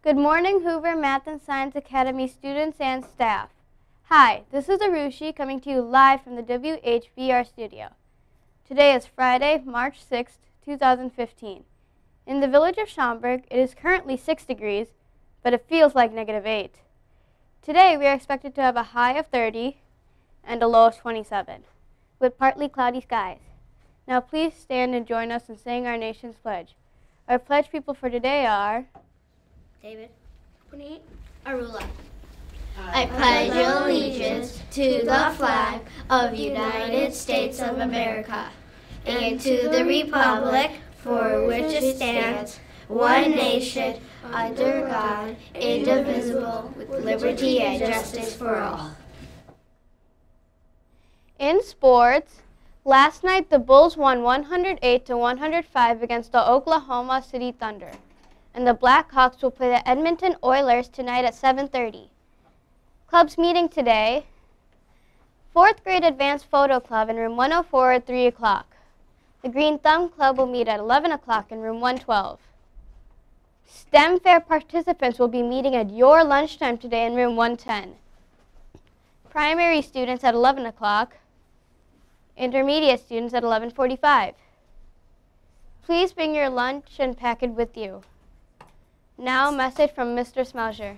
Good morning, Hoover Math and Science Academy students and staff. Hi, this is Arushi coming to you live from the WHVR studio. Today is Friday, March 6th, 2015. In the village of Schaumburg, it is currently 6 degrees, but it feels like -8. Today, we are expected to have a high of 30 and a low of 27, with partly cloudy skies. Now please stand and join us in saying our nation's pledge. Our pledge people for today are David, Puneet, Arula. I pledge allegiance to the flag of the United States of America and to the republic for which it stands, one nation, under God, indivisible, with liberty and justice for all. In sports, last night the Bulls won 108-105 against the Oklahoma City Thunder, and the Blackhawks will play the Edmonton Oilers tonight at 7:30. Clubs meeting today: 4th grade Advanced Photo Club in room 104 at 3 o'clock. The Green Thumb Club will meet at 11 o'clock in room 112. STEM Fair participants will be meeting at your lunchtime today in room 110. Primary students at 11 o'clock. Intermediate students at 11:45. Please bring your lunch and packet with you. Now, a message from Mr. Smelger.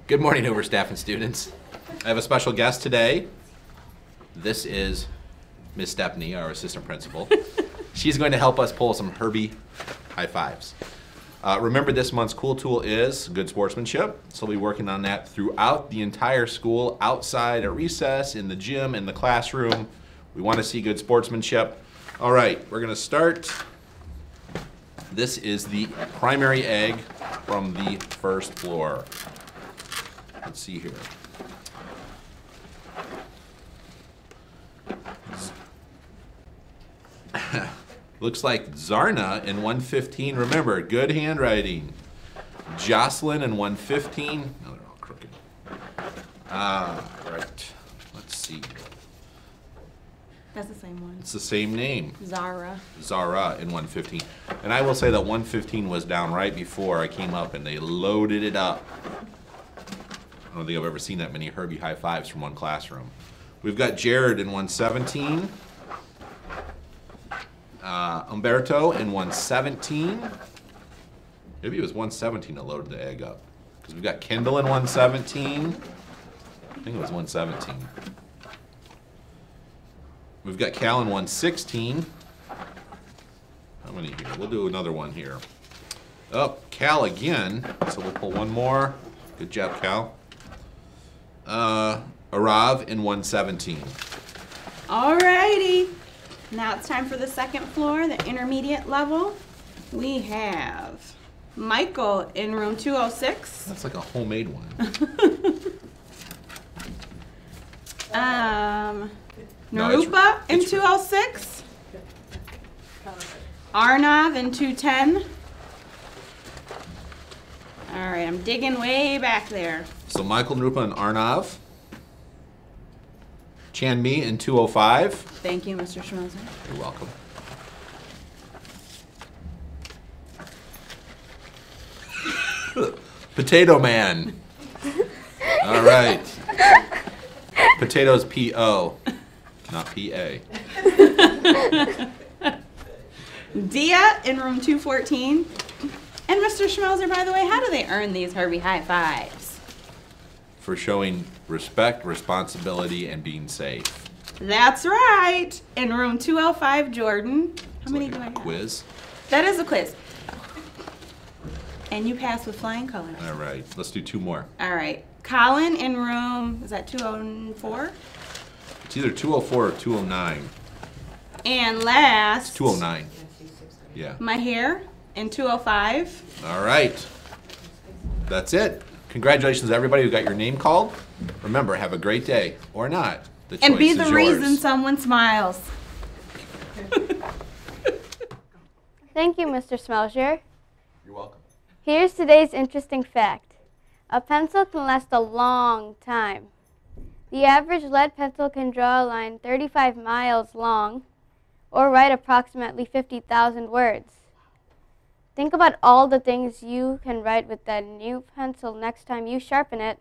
Good morning, Hoover staff and students. I have a special guest today. This is Ms. Stepney, our assistant principal. She's going to help us pull some Herbie high fives. Remember, this month's cool tool is good sportsmanship, so we'll be working on that throughout the entire school, outside at recess, in the gym, in the classroom. We want to see good sportsmanship. All right, we're going to start. This is the primary egg from the first floor. Let's see here. Looks like Zarna in 115. Remember, good handwriting. Jocelyn in 115. No, they're all crooked. Right. Let's see. That's the same one. It's the same name. Zara. Zara in 115. And I will say that 115 was down right before I came up and they loaded it up. I don't think I've ever seen that many Herbie high fives from one classroom. We've got Jared in 117. Umberto in 117. Maybe it was 117 that loaded the egg up. Because we've got Kendall in 117. I think it was 117. We've got Cal in 116. How many here? We'll do another one here. Oh, Cal again. So we'll pull one more. Good job, Cal. Arav in 117. Alrighty. Now it's time for the second floor, the intermediate level. We have Michael in room 206. That's like a homemade one. Narupa in 206. Arnav in 210. All right, I'm digging way back there. So Michael, Narupa, and Arnav. Chanmi in 205. Thank you, Mr. Schmelzer. You're welcome. Potato Man. All right. Potatoes P-O, not P-A. Dia in room 214. And Mr. Schmelzer, by the way, how do they earn these Herbie high fives? For showing respect, responsibility, and being safe. That's right. In room 205, Jordan. How many do I have? Quiz. That is a quiz. And you pass with flying colors. All right, let's do two more. All right. Colin in room, is that 204? It's either 204 or 209. And last. 209. Yeah. My hair in 205. All right. That's it. Congratulations to everybody who got your name called. Remember, have a great day, or not. The choice and be the is reason yours. someone smiles. Thank you, Mr. Smelger. You're welcome. Here's today's interesting fact. A pencil can last a long time. The average lead pencil can draw a line 35 miles long or write approximately 50,000 words. Think about all the things you can write with that new pencil next time you sharpen it.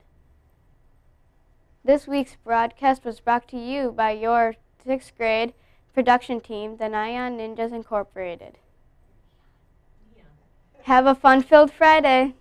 This week's broadcast was brought to you by your 6th grade production team, the Nyan Ninjas Incorporated. Have a fun-filled Friday.